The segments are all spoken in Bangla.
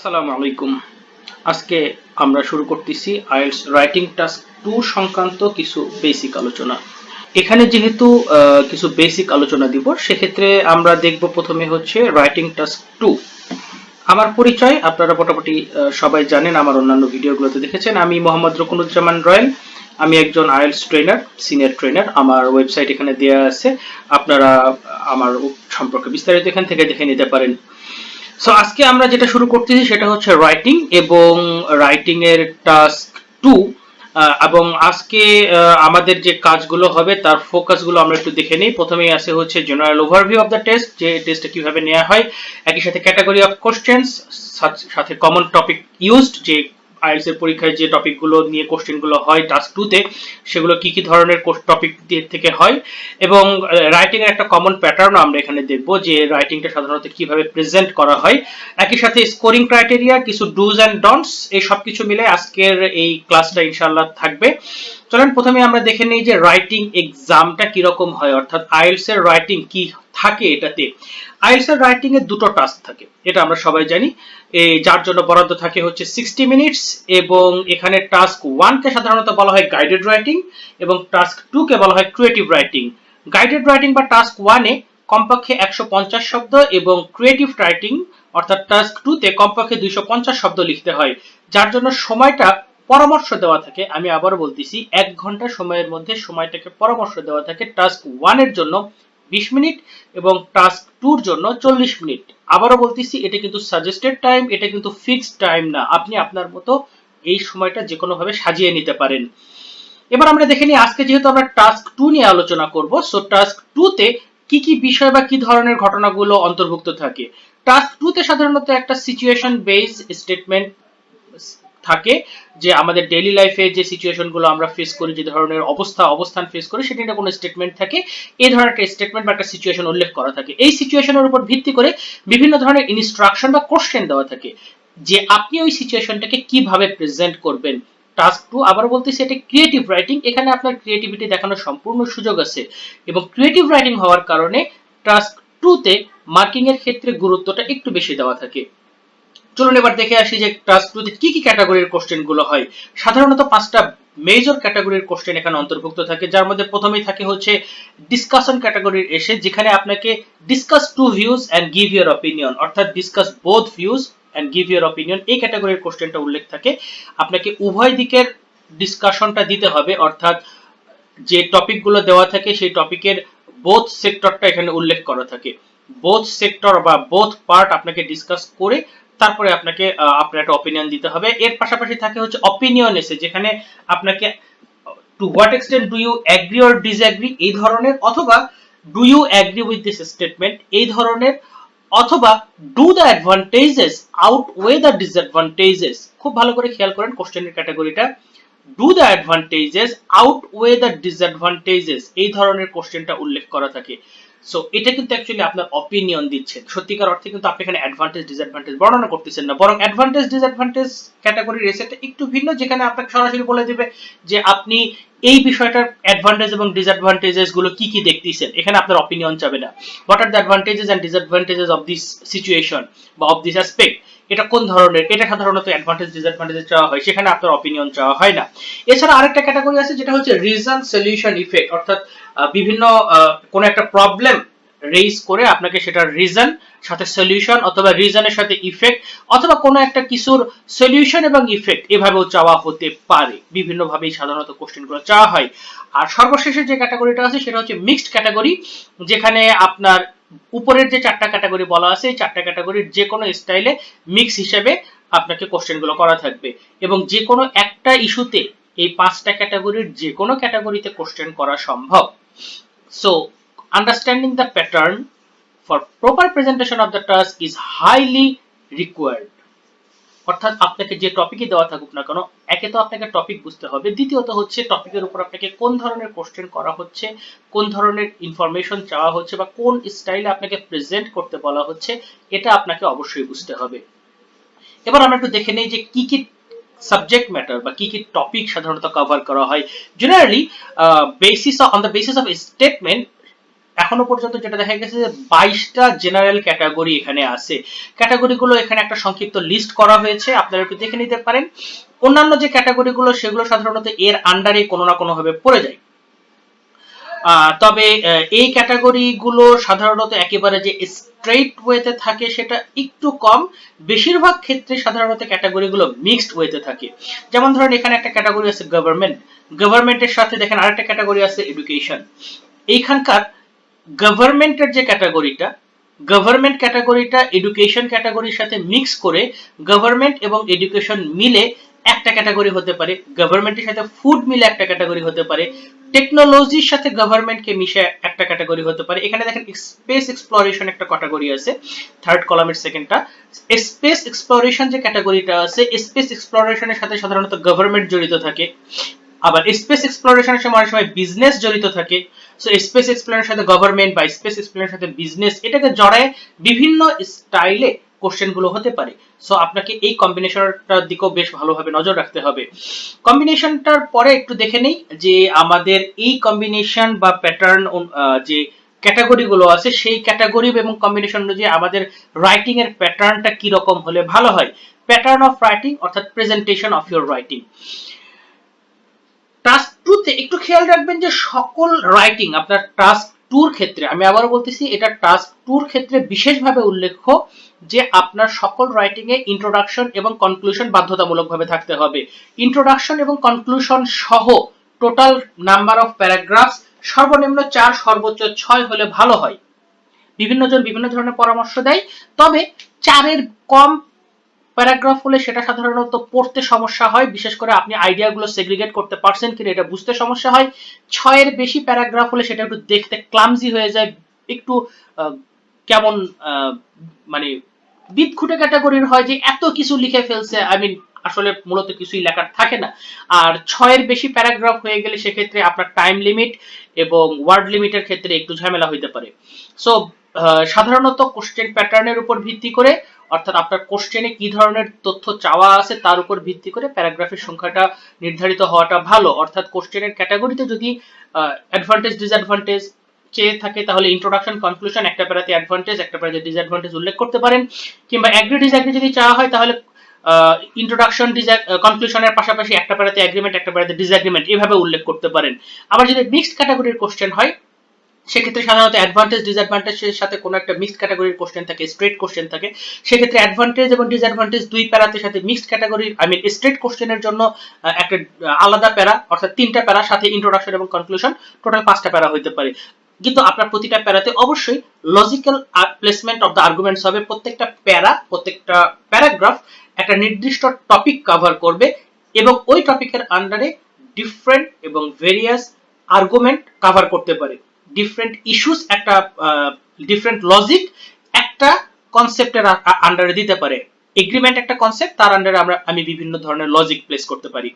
আসসালামু আলাইকুম। আজকে আমরা শুরু করতেছি আইএলটিএস রাইটিং টাস্ক 2 সংক্রান্ত কিছু বেসিক আলোচনা। এখানে যেহেতু কিছু বেসিক আলোচনা দিব, সেক্ষেত্রে আমরা দেখব প্রথমে হচ্ছে রাইটিং টাস্ক 2। আমার পরিচয় আপনারা মোটামুটি সবাই জানেন, আমার অন্যান্য ভিডিওগুলোতে দেখেছেন। আমি মোহাম্মদ রকুনুজ্জামান রয়েল, আমি একজন আইএলটিএস ট্রেনার, সিনিয়র ট্রেনার। আমার ওয়েবসাইট এখানে দেওয়া আছে, আপনারা আমার সম্পর্কে বিস্তারিত এখান থেকে দেখে নিতে পারেন। সো আজকে আমরা যেটা শুরু করতেছি সেটা হচ্ছে রাইটিং এবং রাইটিং এর টাস্ক 2। এবং আজকে আমাদের যে কাজগুলো হবে তার ফোকাসগুলো আমরা একটু দেখে নিই। প্রথমেই আছে হচ্ছে general overview of the test, যে টেস্টটা কিভাবে নেওয়া হয়, একই সাথে ক্যাটাগরি অফ কোশ্চেন্স, সাথে কমন টপিক ইউজড, যে আইএলটিএস এর পরীক্ষায় যে টপিকগুলো নিয়ে কোশ্চেনগুলো হয় টাস্ক 2 তে, সেগুলো কি কি ধরনের টপিক থেকে হয়, এবং রাইটিং এর একটা কমন প্যাটার্ন আমরা এখানে দেখব, যে রাইটিংটা সাধারণত কিভাবে প্রেজেন্ট করা হয়। একই সাথে স্কোরিং ক্রাইটেরিয়া, কিছু ডুজ এন্ড ডন্টস, এই সবকিছু মিলে আজকের এই ক্লাসটা ইনশাআল্লাহ থাকবে। চলেন প্রথমে আমরা দেখে নিই যে রাইটিং এক্সামটা কিরকম হয়, অর্থাৎ আইএলটিএস এর রাইটিং কি থাকে। এটাতে আইএলটিএস এর রাইটিং এর দুটো টাস্ক থাকে, এটা আমরা সবাই জানি। যার জন্য বরাদ্দ থাকে হচ্ছে 60 মিনিটস, এবং এখানে টাস্ক 1 কে সাধারণত বলা হয় গাইডেড রাইটিং এবং টাস্ক 2 কে বলা হয় ক্রিয়েটিভ রাইটিং। গাইডেড রাইটিং বা টাস্ক 1 এ কমপক্ষে 150 শব্দ এবং ক্রিয়েটিভ রাইটিং অর্থাৎ টাস্ক 2 তে কমপক্ষে 250 শব্দ লিখতে হয়, যার জন্য সময়টা পরামর্শ দেওয়া থাকে। আমি আবারও বলতেছি, 1 ঘন্টা সময়ের মধ্যে সময়টাকে পরামর্শ দেওয়া থাকে। টাস্ক 1 এর জন্য 20 মিনিট এবং টাস্ক 2 এর জন্য 40 মিনিট। আবারও বলতেছি, এটা কিন্তু সাজেস্টেড টাইম, এটা কিন্তু ফিক্সড টাইম না। আপনি আপনার মতো এই সময়টা যে কোনো ভাবে সাজিয়ে নিতে পারেন। এবার আমরা দেখে নিই, আজকে যেহেতু আমরা টাস্ক 2 নিয়ে আলোচনা করব, সো টাস্ক 2 তে কি কি বিষয় বা কি ধরনের ঘটনাগুলো অন্তর্ভুক্ত থাকে। টাস্ক 2 তে সাধারণত একটা সিচুয়েশন বেসড স্টেটমেন্ট থাকে, যে আমাদের ডেইলি লাইফে যে সিচুয়েশন গুলো আমরা ফেস করি, যে ধরনের অবস্থান ফেস করি, সেটা নিয়ে কোনো স্টেটমেন্ট থাকে। এই ধরনের একটা স্টেটমেন্ট বা একটা সিচুয়েশন উল্লেখ করা থাকে। এই সিচুয়েশনের উপর ভিত্তি করে বিভিন্ন ধরনের ইনস্ট্রাকশন বা কোশ্চেন দেওয়া থাকে, যে আপনি ওই সিচুয়েশনটাকে কিভাবে প্রেজেন্ট করবেন। টাস্ক 2 আবার বলতেছি, এটা ক্রিয়েটিভ রাইটিং, এখানে আপনার ক্রিয়েটিভিটি দেখানোর সম্পূর্ণ সুযোগ আছে, এবং ক্রিয়েটিভ রাইটিং হওয়ার কারণে টাস্ক 2 তে মার্কিং এর ক্ষেত্রে গুরুত্বটা একটু বেশি দেওয়া থাকে। চলুন এবার দেখে আসি যে টাস্ক 2 তে কি কি ক্যাটাগরির কোশ্চেন গুলো হয়। সাধারণত 5টা মেজর ক্যাটাগরির কোশ্চেন এখানে অন্তর্ভুক্ত থাকে, যার মধ্যে প্রথমেই থাকে হচ্ছে ডিসকাশন ক্যাটাগরির এসে, যেখানে আপনাকে discuss two views and give your opinion, অর্থাৎ discuss both views and give your opinion, এই ক্যাটাগরির কোশ্চেনটা উল্লেখ থাকে। আপনাকে উভয় দিকের ডিসকাশনটা দিতে হবে, অর্থাৎ যে টপিকগুলো দেওয়া থাকে সেই টপিকের বোথ সেক্টরটা এখানে উল্লেখ করা থাকে। বোথ সেক্টর বা বোথ পার্ট আপনাকে ডিসকাস করে তারপরে আপনাকে আপনার একটা অপিনিয়ন দিতে হবে। এর পাশাপাশি থাকে হচ্ছে অপিনিয়ন এসে, যেখানে আপনাকে to what extent do you agree or disagree এই ধরনের, অথবা do you agree with this statement এই ধরনের, অথবা do the advantages outweigh the disadvantages. খুব ভালো করে খেয়াল করেন কোশ্চেনের ক্যাটাগরিটা, do the advantages outweigh the disadvantages, এই ধরনের কোশ্চেনটা উল্লেখ করা থাকে। সো এটা কিন্তু অ্যাকচুয়ালি আপনার অপিনিয়ন দিচ্ছেন, সত্যিকার অর্থে কিন্তু আপনি এখানে অ্যাডভান্টেজ ডিসঅ্যাডভান্টেজ বর্ণনা করতেছেন না, বরং অ্যাডভান্টেজ ডিসঅ্যাডভান্টেজ ক্যাটাগরির রেসেটটা একটু ভিন্ন, যেখানে আপনাকে সরাসরি বলে দিবে যে আপনি এই বিষয়টার অ্যাডভান্টেজ এবং ডিসঅ্যাডভান্টেজেস গুলো কি কি দেখতেছেন। এখানে আপনার অপিনিয়ন চাবে না, what are the advantages and disadvantages of this situation বা অফ দিস অ্যাসপেক্ট, এটা কোন ধরনের, এটা সাধারণত অ্যাডভান্টেজ ডিসঅ্যাডভান্টেজ চাওয়া হয়, সেখানে আপনার অপিনিয়ন চাওয়া হয় না। এছাড়া আরেকটা ক্যাটাগরি আছে, যেটা হচ্ছে রিজন সলিউশন ইফেক্ট, অর্থাৎ বিভিন্ন কোন একটা প্রবলেম রেইজ করে আপনাকে সেটার রিজন সাথে সলিউশন, অথবা রিজনের সাথে ইফেক্ট, অথবা কোনো একটা কিছুর সলিউশন এবং ইফেক্ট এভাবেও চাওয়া হতে পারে। বিভিন্ন ভাবেই সাধারণত কোশ্চেনগুলো চাওয়া হয়। আর সর্বশেষে যে ক্যাটাগরিটা আছে সেটা হচ্ছে মিক্সড ক্যাটাগরি, যেখানে আপনার উপরের যে 4টা ক্যাটাগরি বলা আছে, এই 4টা ক্যাটাগরির যে কোনো স্টাইলে মিক্স হিসেবে আপনাকে কোশ্চেনগুলো করা থাকবে, এবং যে কোনো একটা ইস্যুতে এই 5টা ক্যাটাগরির যে কোনো ক্যাটাগরিতে কোশ্চেন করা সম্ভব। So understanding the pattern for proper presentation of the task is highly required. অর্থাৎ আপনাকে যে টপিকই দেওয়া থাকুক না কেন, একে তো আপনাকে টপিক বুঝতে হবে, দ্বিতীয়ত হচ্ছে টপিকের উপর আপনাকে কোন ধরনের কোশ্চেন করা হচ্ছে, কোন ধরনের ইনফরমেশন চাওয়া হচ্ছে, বা কোন স্টাইলে আপনাকে প্রেজেন্ট করতে বলা হচ্ছে, এটা আপনাকে অবশ্যই বুঝতে হবে। এবার আমরা একটু দেখে নেই যে কি কি সাবজেক্ট ম্যাটার বা কি কি টপিক সাধারণত কভার করা হয়। Generally on the basis of statement, এখনো পর্যন্ত যেটা দেখা গেছে যে 22টা জেনারেল ক্যাটাগরি এখানে আছে। ক্যাটাগরিগুলো এখানে একটা সংক্ষিপ্ত লিস্ট করা হয়েছে, আপনারা একটু দেখে নিতে পারেন। অন্যান্য যে ক্যাটাগরিগুলো সেগুলো সাধারণত এর আন্ডারে কোনো না কোনো ভাবে পড়ে যায়। তবে এই ক্যাটাগরিগুলো সাধারণত একেবারে যে স্ট্রেট ওয়েতে থাকে সেটা একটু কম, বেশিরভাগ ক্ষেত্রে সাধারণত ক্যাটাগরিগুলো মিক্সড ওয়েতে থাকে। যেমন ধরেন এখানে একটা ক্যাটাগরি আছে গভর্নমেন্ট, গভর্নমেন্টের সাথে দেখেন আরেকটা ক্যাটাগরি আছে এডুকেশন। এইখানকার গভর্নমেন্টের যে ক্যাটাগরিটা, গভর্নমেন্ট ক্যাটাগরিটা এডুকেশন ক্যাটাগরির সাথে মিক্স করে গভর্নমেন্ট এবং এডুকেশন মিলে একটা ক্যাটাগরি হতে পারে, গভর্নমেন্টের সাথে ফুড মিলে একটা ক্যাটাগরি হতে পারে, টেকনোলজির সাথে গভর্নমেন্টকে মিশে একটা ক্যাটাগরি হতে পারে। এখানে দেখেন স্পেস এক্সপ্লোরেশন একটা ক্যাটাগরি আছে, থার্ড কলামের সেকেন্ডটা। স্পেস এক্সপ্লোরেশন যে ক্যাটাগরিটা আছে, স্পেস এক্সপ্লোরেশনের সাথে সাধারণত গভর্নমেন্ট জড়িত থাকে, আবার স্পেস এক্সপ্লোরেশনের সময় অনেক সময় বিজনেস জড়িত থাকে। সো স্পেস এক্সপ্লোরেশনের সাথে গভর্নমেন্ট বা স্পেস এক্সপ্লোরেশনের সাথে বিজনেস, এটাকে জড়ায় বিভিন্ন স্টাইলে কোশ্চেন গুলো হতে পারে। সো আপনাকে এই কম্বিনেশনটার দিকেও বেশ ভালোভাবে নজর রাখতে হবে। কম্বিনেশনটার পরে একটু দেখে নেই যে আমাদের এই কম্বিনেশন বা প্যাটার্ন যে ক্যাটাগরি গুলো আছে সেই ক্যাটাগরি এবং কম্বিনেশন অনুযায়ী আমাদের রাইটিং এর প্যাটার্নটা কি রকম হলে ভালো হয়। প্যাটার্ন অফ রাইটিং অর্থাৎ presentation of your writing. Task 2 তে একটু খেয়াল রাখবেন যে সকল রাইটিং আপনার টাস্ক 2 এর ক্ষেত্রে, আমি আবারও বলতেছি এটা টাস্ক 2 এর ক্ষেত্রে বিশেষভাবে উল্লেখ্য যে আপনার সকল রাইটিং এ ইন্ট্রোডাকশন এবং কনক্লুশন বাধ্যতামূলকভাবে থাকতে হবে। ইন্ট্রোডাকশন এবং কনক্লুশন সহ টোটাল নাম্বার অফ প্যারাগ্রাফস সর্বনিম্ন 4 সর্বোচ্চ 6 হলে ভালো হয়। বিভিন্ন জন বিভিন্ন ধরনের পরামর্শ দেয়, তবে 4 এর কম প্যারাগ্রাফ হলে সেটা সাধারণত পড়তে সমস্যা হয়, বিশেষ করে আপনি আইডিয়াগুলো সেগ্রিগেট করতে পারছেন কিনা এটা বুঝতে সমস্যা হয়। 6 এর বেশি প্যারাগ্রাফ হলে সেটা একটু দেখতে ক্লামজি হয়ে যায়, একটু কেমন মানে বিদঘুটে ক্যাটাগরির হয় যে এত কিছু লিখে ফেলছে, আই মিন আসলে মূলত কিছুই লেখার থাকে না। আর 6 এর বেশি প্যারাগ্রাফ হয়ে গেলে সেক্ষেত্রে আপনার টাইম লিমিট এবং ওয়ার্ড লিমিটের ক্ষেত্রে একটু ঝামেলা হইতে পারে। সো সাধারণত কোশ্চেন প্যাটার্নের উপর ভিত্তি করে, অর্থাৎ আপনার কোশ্চেনে কি ধরনের তথ্য চাওয়া আছে তার উপর ভিত্তি করে প্যারাগ্রাফের সংখ্যাটা নির্ধারিত হওয়াটা ভালো। অর্থাৎ কোশ্চেনের ক্যাটাগরিতে যদি অ্যাডভান্টেজ ডিসঅ্যাডভান্টেজ চেয়ে থাকে তাহলে ইন্ট্রোডাকশন কনক্লুশন একটা প্যারাতে অ্যাডভান্টেজ একটা প্যারাতে ডিসঅ্যাডভান্টেজ উল্লেখ করতে পারেন, কিংবা অ্যাগ্রি ডিসঅ্যাগ্রি যদি চাওয়া হয় তাহলে ইন্ট্রোডাকশন কনক্লুশনের পাশাপাশি একটা প্যারাতে এগ্রিমেন্ট একটা প্যারাতে ডিসএগ্রিমেন্ট এভাবে উল্লেখ করতে পারেন। আবার যদি মিক্সড ক্যাটাগরির কোশ্চেন হয় সেক্ষেত্রে সাধারণত অ্যাডভান্টেজ ডিসঅ্যাডভান্টেজের সাথে কোনো একটা মিক্সড ক্যাটাগরির কোশ্চেন থাকে, স্ট্রেট কোশ্চেন থাকে, সেক্ষেত্রে অ্যাডভান্টেজ এবং ডিসঅ্যাডভান্টেজ দুই প্যারাতে সাথে মিক্সড ক্যাটাগরির আই মিন স্ট্রেট কোশ্চেনের জন্য একটা আলাদা প্যারা অর্থাৎ 3টা প্যারা, সাথে ইন্ট্রোডাকশন এবং কনক্লুশন, টোটাল 5টা প্যারা হতে পারে। কিন্তু আপনার প্রতিটা প্যারাতে অবশ্যই logical placement of the arguments হবে। প্রত্যেকটা প্যারা, প্রত্যেকটা প্যারাগ্রাফ একটা নির্দিষ্ট টপিক কভার করবে এবং ওই টপিকের আন্ডারে ডিফারেন্ট এবং ভেরিয়াস আর্গুমেন্ট কভার করতে পারে। ডিফারেন্ট ইস্যুস একটা ডিফারেন্ট লজিক একটা কনসেপ্টের আন্ডারে দিতে পারে। এগ্রিমেন্ট একটা কনসেপ্ট, তার আন্ডারে আমি বিভিন্ন ধরনের লজিক প্লেস করতে পারি।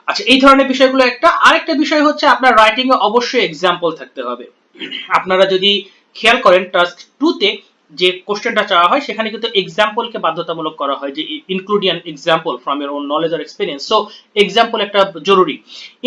আচ্ছা, এই ধরনের বিষয়গুলো একটা। আরেকটা বিষয় হচ্ছে আপনার রাইটিং এ অবশ্যই এক্সাম্পল থাকতে হবে। আপনারা যদি খেয়াল করেন টাস্ক 2 তে যে কোশ্চেনটা চাওয়া হয় সেখানে কিন্তু এক্সাম্পলকে বাধ্যতামূলক করা হয় যে including example from your own knowledge or experience. So example একটা জরুরি।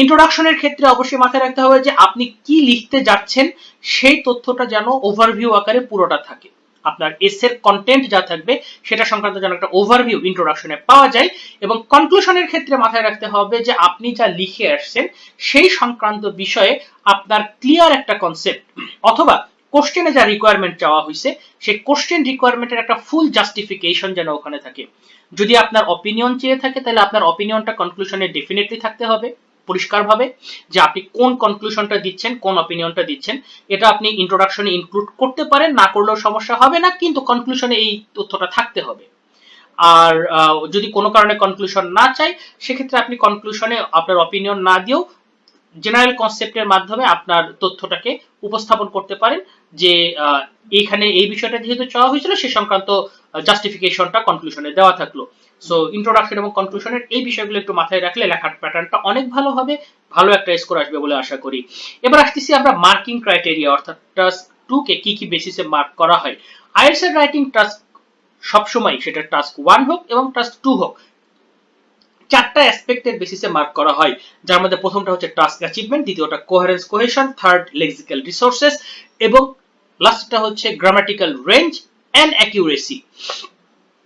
ইন্ট্রোডাকশনের ক্ষেত্রে অবশ্যই মাথায় রাখতে হবে যে আপনি কি লিখতে যাচ্ছেন সেই তথ্যটা যেন ওভারভিউ আকারে পুরোটা থাকে। আপনার এসের কন্টেন্ট যা থাকবে সেটা সংক্রান্ত যেন একটা ওভারভিউ ইন্ট্রোডাকশনে পাওয়া যায়। এবং কনক্লুশনের ক্ষেত্রে মাথায় রাখতে হবে যে আপনি যা লিখে আসছেন সেই সংক্রান্ত বিষয়ে আপনার ক্লিয়ার একটা কনসেপ্ট অথবা কোশ্চেনে যা রিকোয়ারমেন্ট চাওয়া হয়েছে সেই কোশ্চেন রিকোয়ারমেন্টের একটা ফুল জাস্টিফিকেশন যেন ওখানে থাকে। যদি আপনার অপিনিয়ন চেয়ে থাকে তাহলে আপনার অপিনিয়নটা কনক্লুশনে ডেফিনেটলি থাকতে হবে পরিষ্কারভাবে, যে আপনি কোন কনক্লুশনটা দিচ্ছেন, কোন অপিনিয়নটা দিচ্ছেন। এটা আপনি ইন্ট্রোডাকশনে ইনক্লুড করতে পারেন, না করলেও সমস্যা হবে না, কিন্তু কনক্লুশনে এই তথ্যটা থাকতে হবে। আর যদি কোনো কারণে কনক্লুশন না চাই সেক্ষেত্রে আপনি কনক্লুশনে আপনার অপিনিয়ন না দিয়েও জেনারেল কনসেপ্টের মাধ্যমে আপনার তথ্যটাকে উপস্থাপন করতে পারেন যে এখানে এই বিষয়টা যেহেতু চাওয়া হয়েছিল সে সংক্রান্ত জাস্টিফিকেশনটা কনক্লুশনে দেওয়া থাকলো। সো ইন্ট্রোডাকশন এবং কনক্লুশনের এই বিষয়গুলো একটু মাথায় রাখলে লেখার প্যাটার্নটা অনেক ভালো হবে, ভালো একটা স্কোর আসবে বলে আশা করি। এবার আসতেছি আমরা মার্কিং ক্রাইটেরিয়া, অর্থাৎ টাস্ক 2 কে কি কি বেসিসে মার্ক করা হয়। আইএলটিএস এর রাইটিং টাস্ক সবসময় সেটা টাস্ক 1 হোক এবং টাস্ক 2 হোক চারটা অ্যাসপেক্টের বেসিসে মার্ক করা হয়, যার মধ্যে প্রথমটা হচ্ছে টাস্ক অ্যাচিভমেন্ট, দ্বিতীয়টা coherence cohesion, third lexical resources এবং লাস্টটা হচ্ছে গ্রামাটিক্যাল রেঞ্জ এন্ড অ্যাকিউরেসি।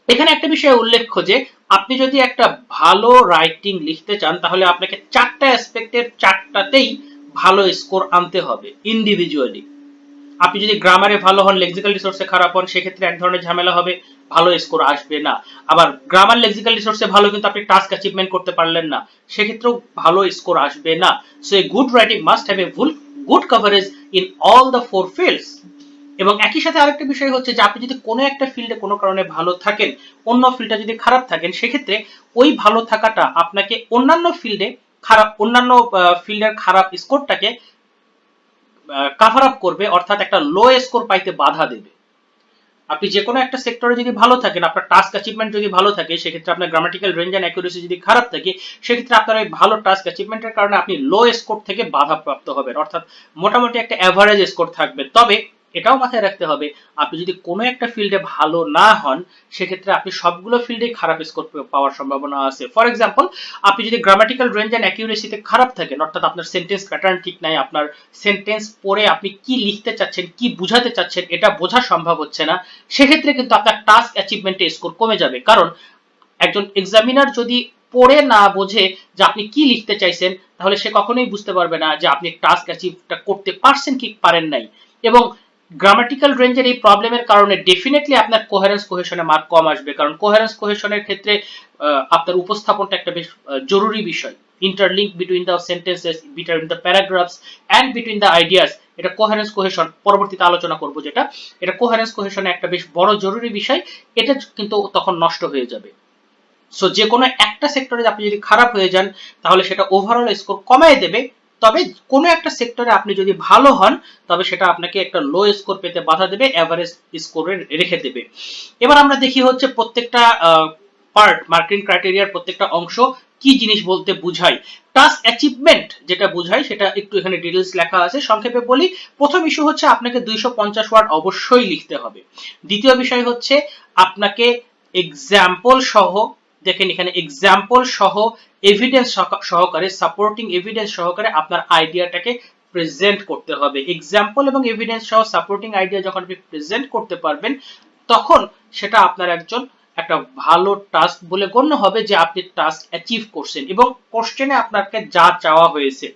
এখানে একটা বিষয় উল্লেখ্য যে আপনি যদি একটা ভালো রাইটিং লিখতে চান তাহলে আপনাকে চারটা অ্যাসপেক্টের চারটাতেই ভালো স্কোর আনতে হবে ইন্ডিভিজুয়ালি। আপনি যদি গ্রামারে ভালো হন, লেক্সিক্যাল রিসোর্সে খারাপ হন, সেক্ষেত্রে এক ধরনের ঝামেলা হবে, ভালো স্কোর আসবে না। আবার গ্রামার লেক্সিক্যাল রিসোর্সে ভালো কিন্তু আপনি টাস্ক অ্যাচিভমেন্ট করতে পারলেন না, সেক্ষেত্রেও ভালো স্কোর আসবে না। So a good writing must have a good coverage in all the four fields. এবং একই সাথে আরেকটা বিষয় হচ্ছে যে আপনি যদি কোনো একটা ফিল্ডে কোনো কারণে ভালো থাকেন, অন্য ফিল্ডে যদি খারাপ থাকেন, সেক্ষেত্রে ওই ভালো থাকাটা আপনাকে অন্যান্য ফিল্ডের খারাপ স্কোরটাকে কভার আপ করবে, অর্থাৎ একটা লো স্কোর পাইতে বাধা দেবে। আপনি যে কোনো একটা সেক্টরে যদি ভালো থাকেন, আপনার টাস্ক অ্যাচিভমেন্ট যদি ভালো থাকে, সেক্ষেত্রে আপনার গ্রামাটিক্যাল রেঞ্জ এন্ড অ্যাকুরেসি যদি খারাপ থাকে, সেক্ষেত্রে আপনার ওই ভালো টাস্ক অ্যাচিভমেন্টের কারণে আপনি লো স্কোর থেকে বাধা প্রাপ্ত হবেন, অর্থাৎ মোটামুটি একটা অ্যাভারেজ স্কোর থাকবে। তবে এটাও মাথায় রাখতে হবে, আপনি যদি কোনো একটা ফিল্ডে ভালো না হন, সেক্ষেত্রে আপনি সবগুলো ফিল্ডে খারাপ স্কোর পাওয়ার সম্ভাবনা আছে। ফর এক্সাম্পল, আপনি যদি গ্রামাটিক্যাল রেঞ্জ এন্ড অ্যাকিউরেসিতে খারাপ থাকেন, অর্থাৎ আপনার সেন্টেন্স প্যাটার্ন ঠিক নাই, আপনার সেন্টেন্স পড়ে আপনি কি লিখতে চাচ্ছেন, কি বুঝাতে চাচ্ছেন এটা বোঝা সম্ভব হচ্ছে না, সেক্ষেত্রে কিন্তু আপনার টাস্ক অ্যাচিভমেন্টে স্কোর কমে যাবে। কারণ একজন এক্সামিনার যদি পড়ে না বোঝে যে আপনি কি লিখতে চাইছেন, তাহলে সে কখনোই বুঝতে পারবে না যে আপনি টাস্ক অ্যাচিভটা করতে পারছেন কি পারেন নাই। এবং গ্রামাটিক্যাল রেঞ্জের এই প্রবলেমের কারণে ডেফিনেটলি আপনার কোহেরেন্স কোহেশনে মার্ক কম আসবে, কারণ কোহেরেন্স কোহেশনের ক্ষেত্রে আপনার উপস্থাপনটা একটা বেশ জরুরি বিষয়। Interlink between the sentences, between the paragraphs and between the ideas, এটা কোহেরেন্স কোহেশন পরবর্তীতে আলোচনা করব, যেটা এটা কোহেরেন্স কোহেশনে একটা বেশ বড় জরুরি বিষয়, এটা কিন্তু তখন নষ্ট হয়ে যাবে। সো যে কোনো একটা সেক্টরে আপনি যদি খারাপ হয়ে যান, তাহলে সেটা ওভারঅল স্কোর কমায় দেবে। তবে কোনো একটা সেক্টরে আপনি যদি ভালো হন, তবে সেটা আপনাকে একটা লো স্কোর পেতে বাধা দেবে, এভারেজ স্কোরে রেখে দেবে। এবার আমরা দেখি হচ্ছে প্রত্যেকটা পার্ট, মার্কিং ক্রাইটেরিয়ার প্রত্যেকটা অংশ কি জিনিস বলতে বুঝায়। টাস্ক অ্যাচিভমেন্ট যেটা বুঝায় সেটা একটু এখানে ডিটেইলস লেখা আছে, সংক্ষেপে বলি। প্রথম ইস্যু হচ্ছে আপনাকে 250 ওয়ার্ড অবশ্যই লিখতে হবে। দ্বিতীয় বিষয় হচ্ছে আপনাকে এক্সাম্পল সহ, দেখেন এখানে এক্সাম্পল সহ এভিডেন্স সহকারে, সাপোর্টিং এভিডেন্স সহকারে আপনার আইডিয়াটাকে প্রেজেন্ট করতে হবে। এক্সাম্পল এবং এভিডেন্স সহ সাপোর্টিং আইডিয়া যখন আপনি প্রেজেন্ট করতে পারবেন, তখন সেটা আপনার একটা ভালো টাস্ক বলে গণ্য হবে, যে আপনি টাস্ক অ্যাচিভ করছেন এবং কোশ্চেনে আপনাকে যা চাওয়া হয়েছে।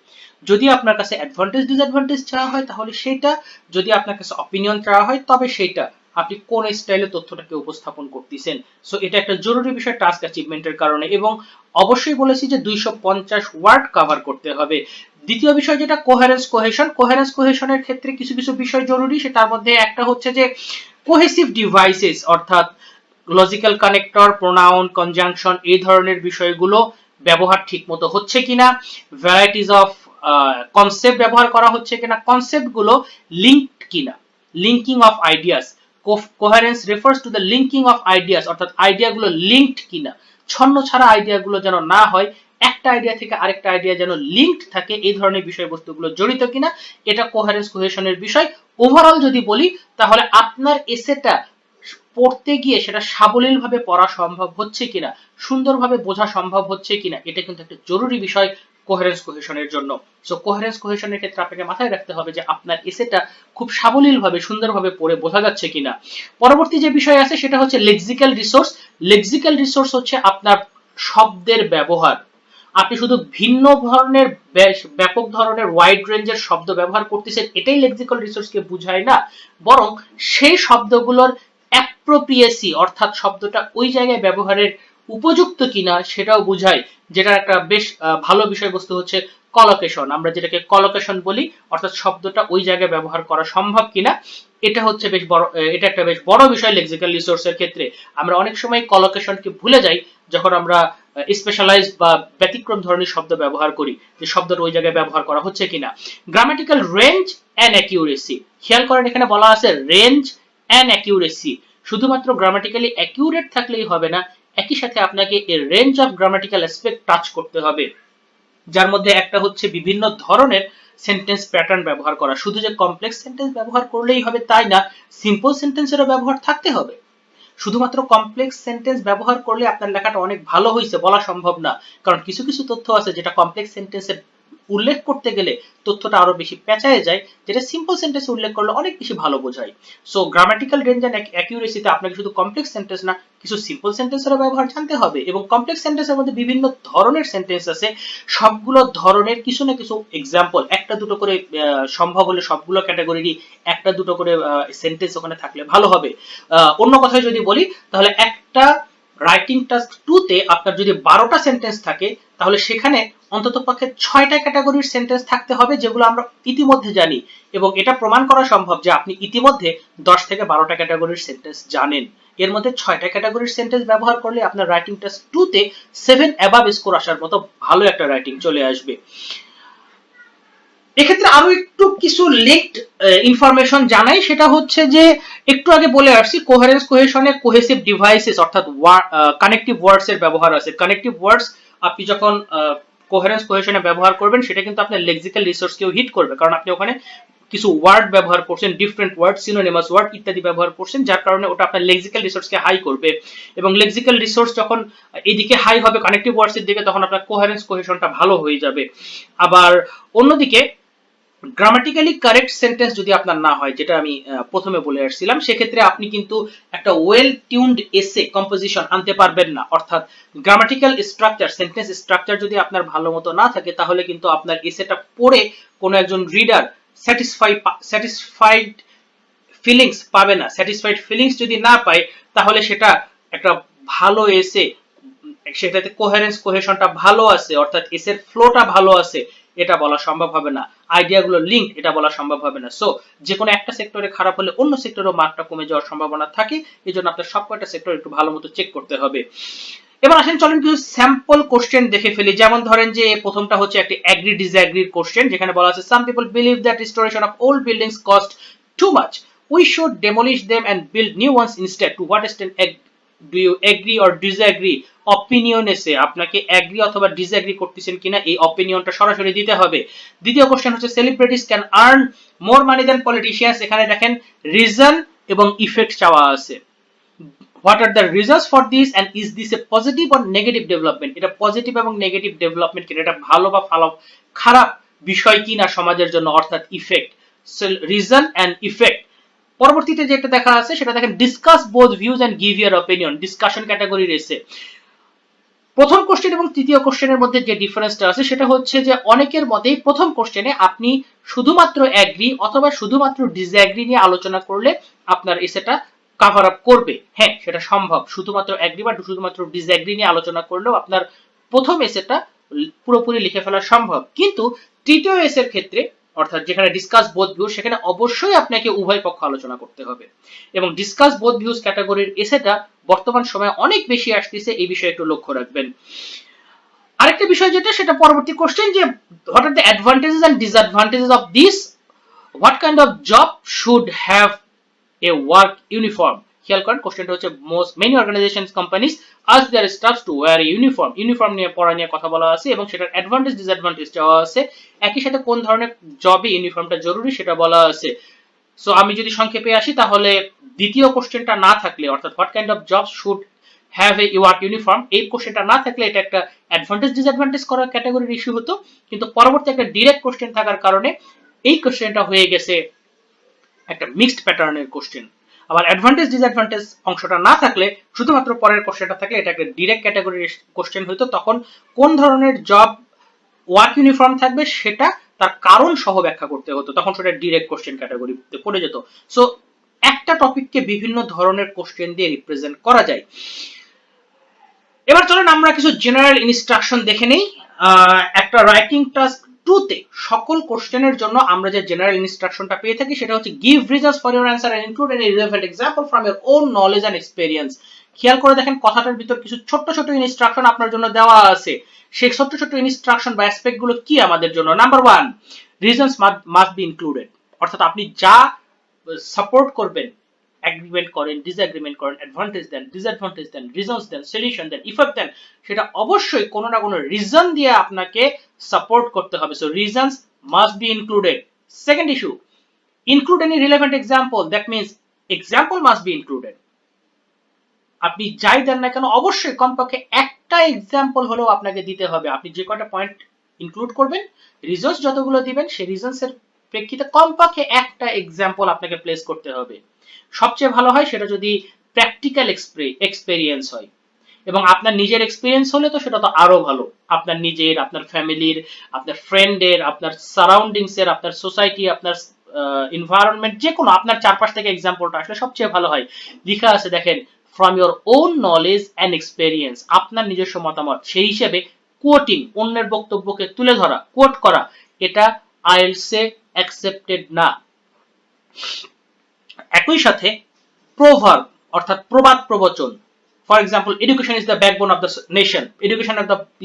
যদি আপনার কাছে অ্যাডভান্টেজ ডিসঅ্যাডভান্টেজ চাওয়া হয় তাহলে সেটা, যদি আপনার কাছে অপিনিয়ন চাওয়া হয় তবে সেটা, আপনি কোন স্টাইলে তথ্যটাকে উপস্থাপন করতেছেন। সো এটা একটা জরুরি বিষয় টাস্ক অ্যাচিভমেন্টের কারণে। এবং অবশ্যই বলেছি যে 250 ওয়ার্ড কভার করতে হবে। দ্বিতীয় বিষয় যেটা কোহেরেন্স কোহেশন, কোহেরেন্স কোহেশনের ক্ষেত্রে কিছু কিছু বিষয় জরুরি, সেটার মধ্যে একটা হচ্ছে যে কোহেসিভ ডিভাইসেস, অর্থাৎ লজিক্যাল কানেক্টর, প্রোনাউন, কনজাংশন, এই ধরনের বিষয়গুলো ব্যবহার ঠিকমতো হচ্ছে কিনা, ভ্যারাইটিজ অফ কনসেপ্ট ব্যবহার করা হচ্ছে কিনা, কনসেপ্টগুলো লিঙ্কড কিনা, linking of ideas. Coherence refers to the linking of ideas, অর্থাৎ আইডিয়াগুলো লিঙ্কড কিনা, ছন্ন ছাড়া আইডিয়াগুলো যেন না হয়, একটা আইডিয়া থেকে আরেকটা আইডিয়া যেন লিঙ্কড থাকে, এই ধরনের বিষয়বস্তুগুলো জড়িত কিনা, এটা কোহেরেন্স কোহেশনের বিষয়। ওভারঅল যদি বলি, তাহলে আপনার এসেটা পড়তে গিয়ে সেটা সাবলীলভাবে পড়া সম্ভব হচ্ছে কিনা, সুন্দরভাবে বোঝা সম্ভব হচ্ছে কিনা, এটা কিন্তু একটা জরুরি বিষয় কোহেরেন্স কোহেশনের জন্য। সো কোহেরেন্স কোহেশনের ক্ষেত্রে আপনাকে মাথায় রাখতে হবে যে আপনার এসেটা খুব সাবলীলভাবে সুন্দরভাবে পড়ে বোঝা যাচ্ছে কিনা। পরবর্তী যে বিষয় আছে সেটা হচ্ছে লেক্সিক্যাল রিসোর্স। লেক্সিক্যাল রিসোর্স হচ্ছে আপনার শব্দের ব্যবহার। আপনি শুধু ভিন্ন ধরনের, ব্যাপক ধরনের, ওয়াইড রেঞ্জের শব্দ ব্যবহার করতেছেন, এটাই লেক্সিক্যাল রিসোর্সকে বুঝায় না, বরং সেই শব্দগুলোর অ্যাপ্রোপ্রিয়েসি, অর্থাৎ শব্দটা ওই জায়গায় ব্যবহারের উপযুক্ত কিনা সেটাও বোঝায়। যেটা একটা বেশ ভালো বিষয়বস্তু হচ্ছে কলোকেশন, আমরা যেটাকে কলোকেশন বলি, অর্থাৎ শব্দটা ওই জায়গায় ব্যবহার করা সম্ভব কিনা, এটা হচ্ছে বেশ বড়, এটা একটা বেশ বড় বিষয় লেক্সিক্যাল রিসোর্সের ক্ষেত্রে। আমরা অনেক সময় কলোকেশনকে ভুলে যাই যখন আমরা স্পেশালাইজড বা ব্যতিক্রম ধরনের শব্দ ব্যবহার করি, যে শব্দটা ওই জায়গায় ব্যবহার করা হচ্ছে কিনা। গ্রামাটিক্যাল রেঞ্জ এন্ড অ্যাকিউরেসি, খেয়াল করেন এখানে বলা আছে রেঞ্জ এন্ড অ্যাকিউরেসি। শুধুমাত্র গ্রামাটিক্যালি অ্যাকিউরেট থাকলেই হবে না, একই সাথে আপনাকে এর range of grammatical aspect touch করতে হবে, যার মধ্যে একটা হচ্ছে বিভিন্ন ধরনের সেন্টেন্স প্যাটার্ন ব্যবহার করা। শুধু যে কমপ্লেক্স সেন্টেন্স ব্যবহার করলেই হবে তাই না, সিম্পল সেন্টেন্সেরও ব্যবহার থাকতে হবে। শুধুমাত্র কমপ্লেক্স সেন্টেন্স ব্যবহার করলে আপনার লেখাটা অনেক ভালো হয়েছে বলা সম্ভব না, কারণ কিছু কিছু তথ্য আছে যেটা কমপ্লেক্স সেন্টেন্সে উল্লেখ করতে গেলে তথ্যটা আরো বেশি পেঁচায় যায়, যেটা সিম্পল সেন্টেন্সে উল্লেখ করলে অনেক বেশি ভালো বোঝায়। সো গ্রামাটিক্যাল রেঞ্জ এন্ড অ্যাকিউরেসিতে আপনাকে শুধু কমপ্লেক্স সেন্টেন্স না, কিছু সিম্পল সেন্টেন্সের ব্যবহার জানতে হবে। এবং কমপ্লেক্স সেন্টেন্সের মধ্যে বিভিন্ন ধরনের সেন্টেন্স আছে, সবগুলো ধরনের কিছু না কিছু এক্সাম্পল, একটা দুটো করে সম্ভব হলে সবগুলো ক্যাটাগরিরই একটা দুটো করে সেন্টেন্স ওখানে থাকলে ভালো হবে। অন্য কথায় যদি বলি, তাহলে একটা রাইটিং টাস্ক 2 তে আপনার যদি 12টা সেন্টেন্স থাকে, তাহলে সেখানে অন্ততপক্ষে 6টা ক্যাটাগরির সেন্টেন্স থাকতে হবে, যেগুলো আমরা ইতিমধ্যে জানি, এবং এটা প্রমাণ করা সম্ভব যে আপনি ইতিমধ্যে 10 থেকে 12টা ক্যাটাগরির সেন্টেন্স জানেন। এর মধ্যে 6টা ক্যাটাগরির সেন্টেন্স ব্যবহার করলে আপনার রাইটিং টাস্ক 2 তে 7 অ্যাবাভ স্কোর আসার মতো ভালো একটা রাইটিং চলে আসবে। এক্ষেত্রে আরো একটু কিছু লিঙ্কড ইনফরমেশন জানাই, সেটা হচ্ছে যে একটু আগে বলে আসছি কোহেরেন্স কোহেশনে কোহেসিভ ডিভাইসেস অর্থাৎ কানেক্টিভ ওয়ার্ডস এর ব্যবহার আছে। কানেক্টিভ ওয়ার্ডস আপনি যখন কোহেরেন্স কোহেশনে ব্যবহার করবেন, সেটা কিন্তু আপনার লেক্সিক্যাল রিসোর্সকেও হিট করবে, কারণ আপনি ওখানে কিছু ওয়ার্ড ব্যবহার করছেন, ডিফারেন্ট ওয়ার্ড, সিনোনিমাস ওয়ার্ড ইত্যাদি ব্যবহার করছেন, যার কারণে ওটা আপনার লেক্সিক্যাল রিসোর্সকে হাই করবে। এবং লেক্সিক্যাল রিসোর্স যখন এইদিকে হাই হবে কানেক্টিভ ওয়ার্ডস এর দিকে, তখন আপনার কোহেরেন্স কোহেশনটা ভালো হয়ে যাবে। আবার অন্যদিকে গ্রামাটিক্যালি কারেক্ট সেন্টেন্স যদি আপনার না হয়, যেটা আমি প্রথমে বলে আসছিলাম, সেক্ষেত্রে আপনি কিন্তু একটা ওয়েল টিউনড এসে কম্পোজিশন আনতে পারবেন না। অর্থাৎ গ্রামাটিক্যাল স্ট্রাকচার, সেন্টেন্স স্ট্রাকচার যদি আপনার ভালো মতো না থাকে, তাহলে কিন্তু আপনার এসেটা পড়ে কোনো একজন রিডার স্যাটিসফাইড ফিলিংস পাবে না। স্যাটিসফাইড ফিলিংস যদি না পায়, তাহলে সেটা একটা ভালো এসে, সেটাতে কোহেরেন্স কোহেশনটা ভালো আছে, অর্থাৎ এসের ফ্লোটা ভালো আছে, এটা বলা সম্ভব হবে না। আইডিয়াগুলো লিঙ্ক, এটা বলা সম্ভব হবে না। সো যে কোনো একটা সেক্টরে খারাপ হলে অন্য সেক্টরেও মার্কটা কমে যাওয়ার সম্ভাবনা থাকে, এই জন্য আপনার সবকটা সেক্টর একটু ভালো মতো চেক করতে হবে। এবার আসেন চলেন কিছু স্যাম্পল কোশ্চেন দেখে ফেলি। যেমন ধরেন যে প্রথমটা হচ্ছে একটি অ্যাগ্রি ডিসঅ্যাগ্রি কোশ্চেন, যেখানে বলা আছে some people believe that restoration of old buildings cost too much, we should demolish them and build new ones instead, to what extent do you agree or disagree? Opinion essay আপনাকে এগ্রি অথবা ডিসঅ্যাগ্রি করতেছেন কিনা এই অপিনিয়নটা সরাসরি দিতে হবে। দ্বিতীয় কোশ্চেন হচ্ছে celebrities can earn more money than politicians, এখানে দেখেন রিজন এবং ইফেক্ট চাওয়া আছে। What are the reasons for this and is this a positive or negative development? এটা পজিটিভ এবং নেগেটিভ ডেভেলপমেন্ট কিনা, এটা ভালো বা খারাপ বিষয় কিনা সমাজের জন্য, অর্থাৎ ইফেক্ট, রিজন এন্ড ইফেক্ট। পরবর্তীতে যেটা দেখা আছে সেটা দেখেন discuss both views and give your opinion, discussion category রয়েছে। প্রথম কোশ্চেন এবং তৃতীয় কোশ্চেনের মধ্যে যে ডিফারেন্সটা আছে সেটা হচ্ছে যে অনেকের মতেই প্রথম কোশ্চেনে আপনি শুধুমাত্র এগ্রি অথবা শুধুমাত্র ডিসঅ্যাগ্রি নিয়ে আলোচনা করলে আপনার এসেটা কভার আপ করবে। হ্যাঁ, সেটা সম্ভব, শুধুমাত্র এগ্রি বা শুধুমাত্র ডিসঅ্যাগ্রি নিয়ে আলোচনা করলেও আপনার প্রথম এসেটা পুরোপুরি লিখে ফেলা সম্ভব। কিন্তু তৃতীয় এসের ক্ষেত্রে, অর্থাৎ যেখানে ডিসকাস বোথ ভিউজ, সেখানে অবশ্যই আপনাকে উভয় পক্ষ আলোচনা করতে হবে। এবং ডিসকাস বোথ ভিউজ ক্যাটাগরির এসেটা বর্তমান সময়ে অনেক বেশি আসতেছে, এই বিষয়ে একটু লক্ষ্য রাখবেন। আরেকটা বিষয় যেটা, সেটা পরবর্তী কোশ্চেন, যে what are the advantages and disadvantages of this, what kind of job should have a work uniform. খেয়াল করেন কোশ্চেনটা হচ্ছে many organisations companies ask their staffs to wear a uniform. Uniform নিয়ে পড়া নিয়ে কথা বলা আছে এবং সেটার অ্যাডভান্টেজ ডিসঅ্যাডভান্টেজ চাওয়া আছে। একই সাথে কোন ধরনের জবে ইউনিফর্মটা জরুরি সেটা বলা আছে। সো আমি যদি সংক্ষেপে আসি, তাহলে দ্বিতীয় কোশ্চেনটা না থাকলে, অর্থাৎ what kind of job should have a work uniform, এই কোশ্চেনটা না থাকলে এটা একটা অ্যাডভান্টেজ ডিসঅ্যাডভান্টেজ করার ক্যাটাগরির ইস্যু হতো। কিন্তু পরবর্তী একটা ডিরেক্ট কোশ্চেন থাকার কারণে এই কোশ্চেনটা হয়ে গেছে একটা মিক্সড প্যাটার্নের কোশ্চেন। আবার অ্যাডভান্টেজ ডিসঅ্যাডভান্টেজ অংশটা না থাকলে, শুধুমাত্র পরের কোশ্চেনটা থাকলে এটা একটা ডিরেক্ট ক্যাটাগরির কোশ্চেন হতো। তখন কোন ধরনের জব ওয়ার্ক ইউনিফর্ম থাকবে সেটা তার কারণ সহ ব্যাখ্যা করতে হতো, তখন সেটা ডিরেক্ট কোশ্চেন ক্যাটাগরিতে পড়ে যেত। সো একটা টপিককে বিভিন্ন ধরনের কোশ্চেন দিয়ে রিপ্রেজেন্ট করা যায়। এবার চলেন আমরা কিছু জেনারেল ইনস্ট্রাকশন দেখে নেই। একটা রাইটিং টাস্ক 2 তে সকল কোশ্চেনের জন্য আমরা যে জেনারেল ইনস্ট্রাকশনটা পেয়ে থাকি সেটা হচ্ছে give reasons for your answer and include any relevant example from your own knowledge and experience. খেয়াল করে দেখেন কথাটার ভিতর কিছু ছোট ছোট ইনস্ট্রাকশন আপনার জন্য দেওয়া আছে। সেই ছোট ছোট ইনস্ট্রাকশন বা অ্যাসপেক্ট গুলো কি আমাদের জন্য? Number 1, reasons must be included, অর্থাৎ আপনি যা সাপোর্ট করবেন, এগ্রিমেন্ট করেন, ডিসএগ্রিমেন্ট করেন, অ্যাডভান্টেজ দেন, ডিসঅ্যাডভান্টেজ দেন, রিজনস দেন, সলিউশন দেন, ইফেক্ট দেন, সেটা অবশ্যই কোনো না কোনো রিজন দিয়ে আপনাকে সাপোর্ট করতে হবে। So reasons must be included. Second issue, include any relevant example, that means example must be included. আপনি যাই দেন না কেন অবশ্যই কমপক্ষে একটা এক্সাম্পল হলেও আপনাকে দিতে হবে। আপনি যে কয়টা পয়েন্ট ইনক্লুড করবেন, রিজনস যতগুলো দিবেন সেই রিজনস এর প্রেক্ষিতে কমপক্ষে একটা এক্সাম্পল আপনাকে প্লেস করতে হবে। সবচেয়ে ভালো হয় সেটা যদি প্র্যাকটিক্যাল এক্সপেরিয়েন্স হয়, এবং আপনার নিজের এক্সপিরিয়েন্স হলে তো সেটা তো আরো ভালো। আপনার নিজের, আপনার ফ্যামিলির, আপনার ফ্রেন্ডের, আপনার সারাউন্ডিংস এর, আপনার সোসাইটি, আপনার এনভায়রনমেন্ট, যে কোনো আপনার চারপাশ থেকে এক্সাম্পলটা আসলে সবচেয়ে ভালো হয়। লেখা আছে দেখেন, from your own knowledge and experience, আপনার নিজস্ব মতামত, সেই হিসেবে কোটিং, অন্যের বক্তব্যকে তুলে ধরা, কোট করা, এটা আইএলটিএস এ অ্যাকসেপ্টেড না। একই সাথে প্রভার্ব অর্থাৎ প্রবাদ প্রবচন, for example education is the backbone of the nation, education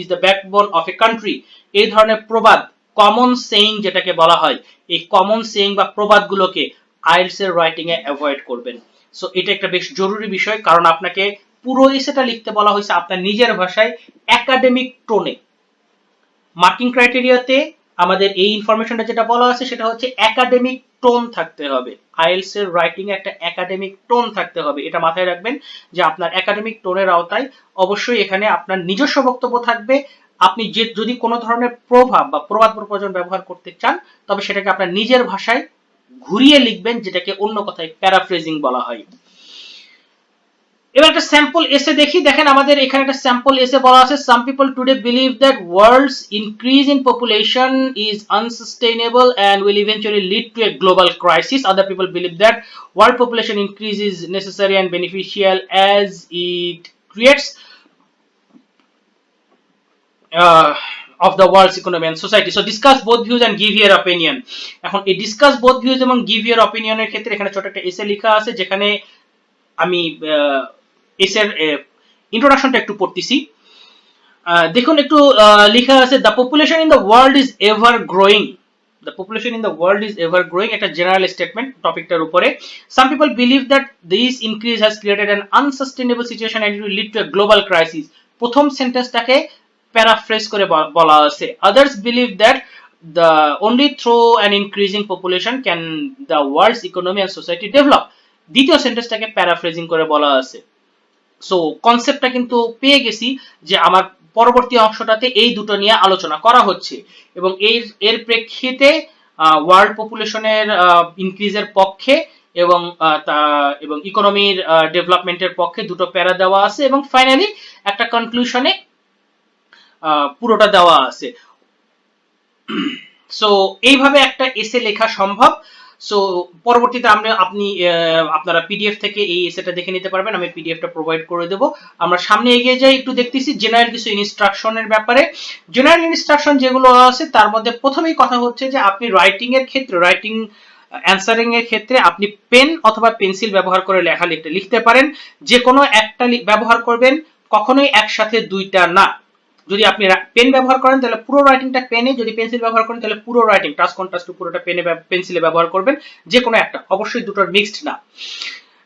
is the backbone of a country, এই ধরনের প্রবাদ, কমন সেইং যেটাকে বলা হয়, এই কমন সেইং বা প্রবাদগুলোকে আইএলটিএস এর রাইটিং এ অ্যাভয়েড করবেন। সো এটা একটা বেশ জরুরি বিষয়, কারণ আপনাকে পুরো এসেটা লিখতে বলা হয়েছে আপনার নিজের ভাষায়, একাডেমিক টোনে। মার্কিং ক্রাইটেরিয়াতে আমাদের এই ইনফরমেশনটা যেটা বলা আছে সেটা হচ্ছে একাডেমিক টোন থাকতে হবে। আইএলটিএস এর রাইটিং এ একটা একাডেমিক টোন থাকতে হবে, এটা মাথায় রাখবেন যে আপনার একাডেমিক টোনের আওতায় অবশ্যই এখানে আপনার নিজস্ব বক্তব্য থাকবে। আপনি যদি কোনো ধরনের প্রভাব বা প্রবাদ প্রবচন ব্যবহার করতে চান, তবে সেটাকে আপনার নিজের ভাষায় ঘুরিয়ে লিখবেন, যেটাকে অন্য কথায় প্যারাফ্রেজিং বলা হয়। এবার একটা স্যাম্পল এসে দেখি। দেখেন আমাদের এখানে একটা স্যাম্পল এসে বলা আছে, some people today believe that world's increase in population is unsustainable and will eventually lead to a global crisis. Other people believe that world population increase is necessary and beneficial as it creates of the world's economy and society. So discuss both views and give your opinion. এখন এই discuss both views এবং give your opinion এর ক্ষেত্রে এখানে ছোট একটা এসে লেখা আছে, যেখানে আমি এসের ইন্ট্রোডাকশনটা একটু পড়তেছি। দেখুন একটু লেখা আছে, the population in the world is ever growing, the population in the world is ever growing, একটা জেনারেল স্টেটমেন্ট টপিকটার উপরে। Some people believe that this increase has created an unsustainable situation and it will lead to a global crisis. প্রথম সেন্টেন্সটাকে প্যারাফ্রেজ করে বলা আছে, others believe that the only through an increasing population can the world's economy and society develop. দ্বিতীয় সেন্টেন্সটাকে প্যারাফ্রেজিং করে বলা আছে। সো কনসেপ্টটা কিন্তু পেয়ে গেছি যে আমার পরবর্তী অংশটাতে এই দুটো নিয়ে আলোচনা করা হচ্ছে, এবং এর প্রেক্ষিতে ওয়ার্ল্ড পপুলেশনের ইনক্রিজের পক্ষে এবং ইকোনমির ডেভেলপমেন্টের পক্ষে দুটো প্যারা দেওয়া আছে, এবং ফাইনালি একটা কনক্লুশনে পুরোটা দেওয়া আছে। সো এইভাবে একটা এসে লেখা সম্ভব। সো পরবর্তীতে আপনারা পিডিএফ থেকে এই এসেটা দেখে নিতে পারবেন, আমি পিডিএফটা প্রোভাইড করে দেব। আমরা সামনে এগিয়ে যাই, একটু দেখতেছি জেনারেল কিছু ইনস্ট্রাকশনের ব্যাপারে। জেনারেল ইনস্ট্রাকশন যেগুলো আছে তার মধ্যে প্রথমেই কথা হচ্ছে যে আপনি রাইটিং এর ক্ষেত্রে, রাইটিং অ্যান্সারিং এর ক্ষেত্রে আপনি পেন অথবা পেন্সিল ব্যবহার করে লেখা লিখতে পারেন। যে কোনো একটা ব্যবহার করবেন, কখনোই একসাথে দুইটা না। যদি আপনি পেন ব্যবহার করেন তাহলে পুরো রাইটিংটা পেনে, যদি পেন্সিল ব্যবহার করেন তাহলে পুরো রাইটিং টাচ কন্ট্রাস্ট পুরোটা পেনে পেন্সিলে ব্যবহার করবেন, যে কোনো একটা, অবশ্যই দুটোর মিক্সড না।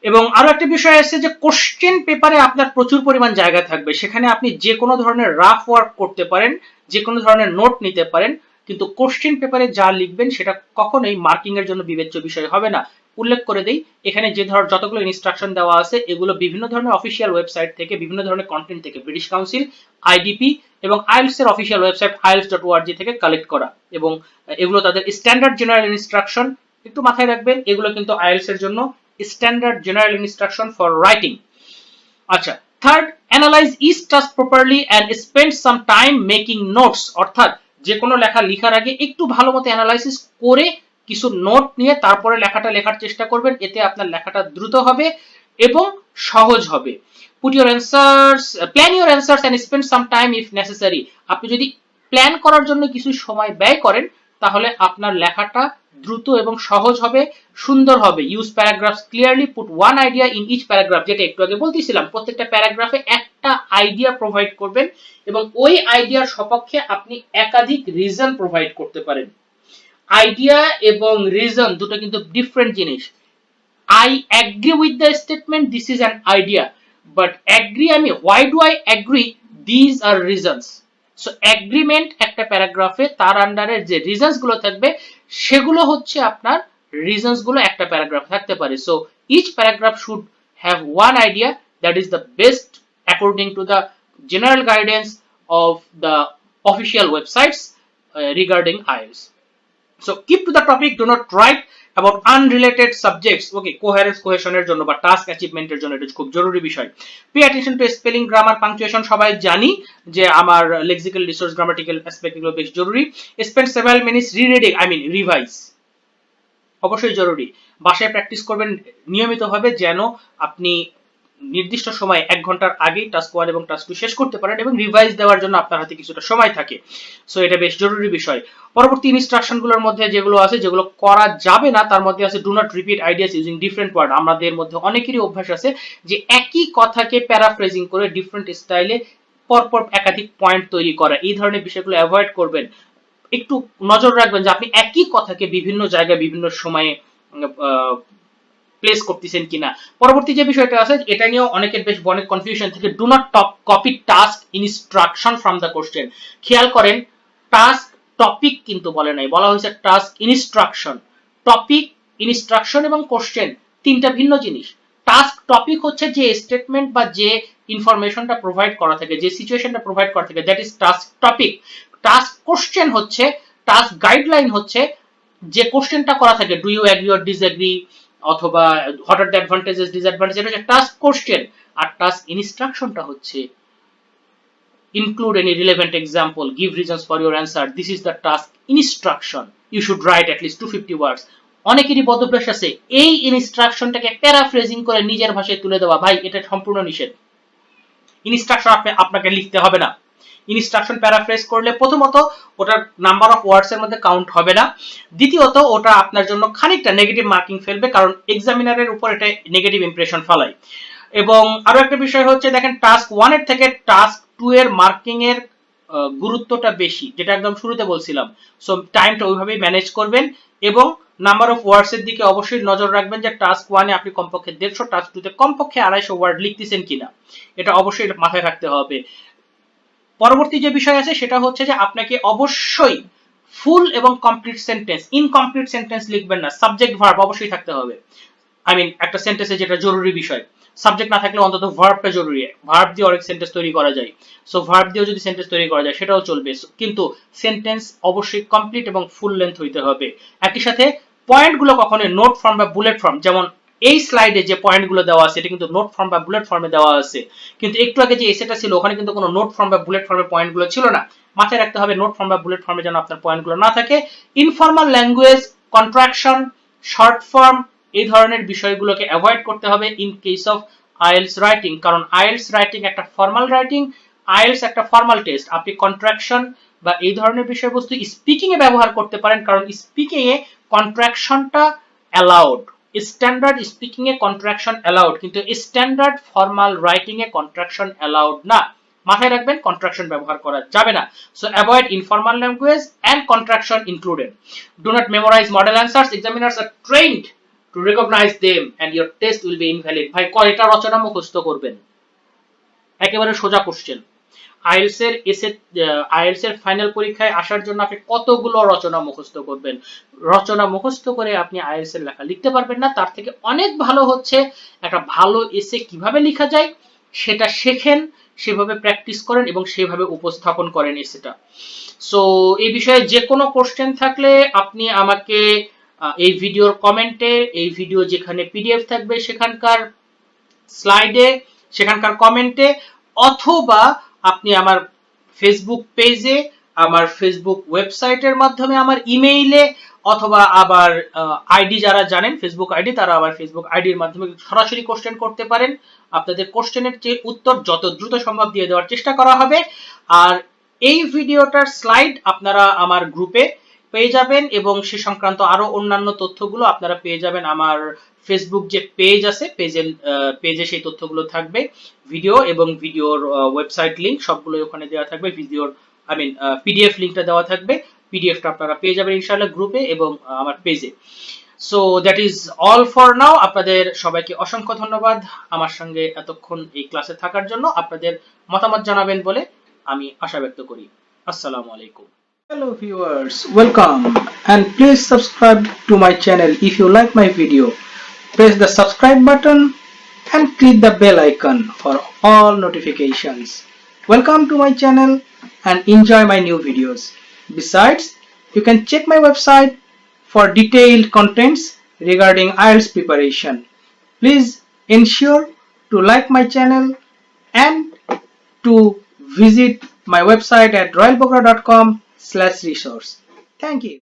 এবং আরো একটা বিষয় আছে যে কোশ্চেন পেপারে আপনার প্রচুর পরিমাণ জায়গা থাকবে, সেখানে আপনি যে কোনো ধরনের রাফ ওয়ার্ক করতে পারেন, যে কোনো ধরনের নোট নিতে পারেন, কিন্তু কোশ্চেন পেপারে যা লিখবেন সেটা কখনোই মার্কিং এর জন্য বিবেচ্য বিষয় হবে না। উল্লেখ করে দেই, এখানে যতগুলো ইনস্ট্রাকশন দেওয়া আছে এগুলো বিভিন্ন ধরনের অফিসিয়াল ওয়েবসাইট থেকে, বিভিন্ন ধরনের কন্টেন্ট থেকে, ব্রিটিশ কাউন্সিল, আইডিপি এবং আইএলটিএস এর অফিসিয়াল ওয়েবসাইট ielts.org থেকে কালেক্ট করা, এবং এগুলো তাদের স্ট্যান্ডার্ড জেনারেল ইনস্ট্রাকশন। একটু মাথায় রাখবেন এগুলো কিন্তু আইএলটিএস এর জন্য standard general instruction for writing. আচ্ছা, third, analyze each task properly and spend some time making notes, অর্থাৎ যে কোনো লেখা লেখার আগে একটু ভালো মতো অ্যানালাইসিস করে কিছু নোট নিয়ে তারপরে লেখাটা লেখার চেষ্টা করবেন, এতে আপনার লেখাটা দ্রুত হবে এবং সহজ হবে। Put your answers, plan your answers and spend some time if necessary. আপনি যদি প্ল্যান করার জন্য কিছু সময় ব্যয় করেন তাহলে আপনার লেখাটা দ্রুত এবং সহজ হবে, সুন্দর হবে। Use paragraphs clearly, put one idea in each paragraph, যেটা একটু আগে বলতেছিলাম, প্রত্যেকটা প্যারাগ্রাফে একটা আইডিয়া প্রোভাইড করবেন এবং ওই আইডিয়ার সপক্ষে আপনি একাধিক রিজন প্রোভাইড করতে পারেন। আইডিয়া এবং রিজন দুটো কিন্তু ডিফারেন্ট জিনিস। I agree with the statement, this is an idea, but agree আমি why do I agree, these are reasons. So agreement একটা প্যারাগ্রাফে তার আন্ডারে যে রিজনস গুলো থাকবে সেগুলো হচ্ছে আপনার রিজনস গুলো একটা প্যারাগ্রাফ থাকতে পারে। So each paragraph should have one idea that is the best according to the general guidance of the official websites regarding IELTS. So keep to the topic, do not write about unrelated subjects. Okay, coherence cohesion এর জন্য বা টাস্ক অ্যাচিভমেন্টের জন্য এটা খুব জরুরি বিষয়। Pay attention to spelling, grammar, punctuation. সবাই জানি যে আমার লেক্সিক্যাল রিসোর্স, গ্রামাটিক্যাল অ্যাসপেক্ট এগুলো বেশ জরুরি। Spend several minutes reading, I mean revise, অবশ্যই জরুরি। বাসায় প্র্যাকটিস করবেন নিয়মিতভাবে যেন আপনি নির্দিষ্ট সময় 1 ঘন্টার আগেই টাস্ক 1 এবং টাস্ক 2 শেষ করতে পারেন এবং রিভাইজ দেওয়ার জন্য আপনার হাতে কিছুটা সময় থাকে। সো এটা বেশ জরুরি বিষয়। পরবর্তী ইনস্ট্রাকশনগুলোর মধ্যে যেগুলো আছে, যেগুলো করা যাবে না, তার মধ্যে আছে do not repeat ideas using different word. আমাদের মধ্যে অনেকেরই অভ্যাস আছে যে একই কথাকে প্যারাফ্রেজিং করে ডিফারেন্ট স্টাইলে পরপর একাধিক পয়েন্ট তৈরি করা। এই ধরনের বিষয়গুলো অ্যাভয়েড করবেন। একটু নজর রাখবেন যে আপনি একই কথাকে বিভিন্ন জায়গায় বিভিন্ন সময়ে প্লেস করতেছেন কিনা। পরবর্তী যে বিষয়টা আছে এটা নিয়েও অনেকের বেশ অনেক কনফিউশন থাকে। Do not copy task instruction from the question. খেয়াল করেন, টাস্ক টপিক কিন্তু বলে নাই, বলা হয়েছে টাস্ক ইনস্ট্রাকশন। টপিক, ইনস্ট্রাকশন এবং কোশ্চেন তিনটা ভিন্ন জিনিস। টাস্ক টপিক হচ্ছে যে স্টেটমেন্ট বা যে ইনফরমেশনটা প্রোভাইড করা থাকে, যে সিচুয়েশনটা প্রোভাইড করা থাকে, that is task topic. Task question হচ্ছে, টাস্ক গাইডলাইন হচ্ছে যে কোশ্চেনটা করা থাকে, do you agree or disagree অথবা what are the advantages disadvantages, এটা হচ্ছে টাস্ক কোশ্চেন। আর টাস্ক ইনস্ট্রাকশনটা হচ্ছে include any relevant example, give reasons for your answer. This is the task instruction. You should write at least 250 words. অনেকেরই বদভ্যাস আছে এই ইনস্ট্রাকশনটাকে প্যারাফ্রেজিং করে নিজের ভাষায় তুলে দেওয়া। ভাই, এটা সম্পূর্ণ নিষেধ। ইনস্ট্রাকশন আপনাকে লিখতে হবে না। ইনস্ট্রাকশন প্যারাফ্রেজ করলে প্রথমত ওটার নাম্বার অফ ওয়ার্ডস এর মধ্যে কাউন্ট হবে না, দ্বিতীয়ত ওটা আপনার জন্য খানিকটা নেগেটিভ মার্কিং ফেলবে, কারণ এক্সামিনারের উপর এটা নেগেটিভ ইমপ্রেশন ফেলায়। এবং আরো একটা বিষয় হচ্ছে, দেখেন টাস্ক 1 এর থেকে টাস্ক 2 এর মার্কিং এর গুরুত্বটা বেশি, যেটা একদম শুরুতে বলছিলাম। সো টাইমটা ওইভাবেই ম্যানেজ করবেন এবং নাম্বার অফ ওয়ার্ডস এর দিকে অবশ্যই নজর রাখবেন যে টাস্ক 1 এ আপনি কমপক্ষে 150, টাস্ক 2 তে কমপক্ষে 250 ওয়ার্ড লিখতেছেন কিনা, এটা অবশ্যই মাথায় রাখতে হবে। পরবর্তী যে বিষয় আছে সেটা হচ্ছে যে আপনাকে অবশ্যই ফুল এবং কমপ্লিট সেন্টেন্স, ইনকমপ্লিট সেন্টেন্স লিখবেন না। সাবজেক্ট ভার্ব অবশ্যই থাকতে হবে। আই মিন একটা সেন্টেন্সে যেটা জরুরি বিষয়, সাবজেক্ট না থাকলে অন্তত ভার্বটা জরুরি। ভার্ব দিয়ে অনেক সেন্টেন্স তৈরি করা যায়, সো ভার্ব দিয়েও যদি সেন্টেন্স তৈরি করা যায় সেটাও চলবে, কিন্তু সেন্টেন্স অবশ্যই কমপ্লিট এবং ফুল লেন্থ হইতে হবে। একই সাথে পয়েন্টগুলো কখনোই নোট ফর্ম বা বুলেট ফর্ম, যেমন এই স্লাইডে যে পয়েন্টগুলো দেওয়া আছে এটা কিন্তু নোট ফর্ম বা বুলেট ফর্মে দেওয়া আছে, কিন্তু একটু আগে যে এসেটা ছিল ওখানে কিন্তু কোনো নোট ফর্ম বা বুলেট ফর্মে পয়েন্টগুলো ছিল না। মাথায় রাখতে হবে নোট ফর্ম বা বুলেট ফর্মে যেন আপনার পয়েন্টগুলো না থাকে। Informal language, contraction, short form, এই ধরনের বিষয়গুলোকে অ্যাভয়েড করতে হবে in case of IELTS writing, কারণ আইএলটিএস রাইটিং একটা ফর্মাল রাইটিং, আইএলটিএস একটা ফর্মাল টেস্ট। আপনি কন্ট্রাকশন বা এই ধরনের বিষয়বস্তু স্পিকিং এ ব্যবহার করতে পারেন, কারণ স্পিকিং এ কন্ট্রাকশনটা অ্যালাউড। স্ট্যান্ডার্ড স্পিকিং এ কন্ট্রাকশন অ্যালাউড, কিন্তু স্ট্যান্ডার্ড ফর্মাল রাইটিং এ কন্ট্রাকশন অ্যালাউড না। মাথায় রাখবেন কন্ট্রাকশন ব্যবহার করা যাবে না। So avoid informal language and contraction included. Do not memorize model answers, examiners are trained to recognize them and your test will be invalid. ভাই, কয়টা রচনা মুখস্থ করবেন? একেবারে সোজা কোশ্চেন। আইএলটিএস এর ফাইনাল পরীক্ষায় আসার জন্য আপনি কতগুলো রচনা মুখস্থ করবেন? রচনা মুখস্থ করে আপনি আইএলটিএস এর লেখা লিখতে পারবেন না। তার থেকে অনেক ভালো হচ্ছে একটা ভালো এসে কিভাবে লেখা যায় সেটা শেখেন, সেভাবে প্র্যাকটিস করেন এবং সেভাবে উপস্থাপন করেন এসেটা। সো এই বিষয়ে যে কোনো কোশ্চেন থাকলে আপনি আমাকে এই ভিডিওর কমেন্টে, এই ভিডিও যেখানে পিডিএফ থাকবে সেখানকার স্লাইডে, সেখানকার কমেন্টে, অথবা আপনি আমার ফেসবুক পেজে, আমার ফেসবুক ওয়েবসাইটের মাধ্যমে, আমার ইমেইলে, অথবা আবার আইডি যারা জানেন ফেসবুক আইডি তারা আবার ফেসবুক আইডির মাধ্যমে সরাসরি কোশ্চেন করতে পারেন। আপনাদের কোশ্চেনের যে উত্তর যত দ্রুত সম্ভব দিয়ে দেওয়ার চেষ্টা করা হবে। আর এই ভিডিওটার স্লাইড আপনারা আমার গ্রুপে পেয়ে যাবেন এবং সে সংক্রান্ত আরো অন্যান্য তথ্যগুলো আপনারা পেয়ে যাবেন আমার ফেসবুক যে পেজ আছে, পেজে সেই তথ্যগুলো থাকবে। ভিডিও এবং ভিডিওর ওয়েবসাইট লিংক সবগুলোই ওখানে দেওয়া থাকবে। ভিডিওর পিডিএফ লিংকটা দেওয়া থাকবে। পিডিএফটা আপনারা পেয়ে যাবেন ইনশাআল্লাহ গ্রুপে এবং আমার পেজে। So that is all for now. আপনাদের সবাইকে অসংখ্য ধন্যবাদ আমার সঙ্গে এতক্ষণ এই ক্লাসে থাকার জন্য। আপনাদের মতামত জানাবেন বলে আমি আশা ব্যক্ত করি। আসসালামু আলাইকুম। Hello viewers, welcome and please subscribe to my channel if you like my video. Press the subscribe button and click the bell icon for all notifications. Welcome to my channel and enjoy my new videos. Besides, you can check my website for detailed contents regarding IELTS preparation. Please ensure to like my channel and to visit my website at royalbogra.com/resource. Thank you.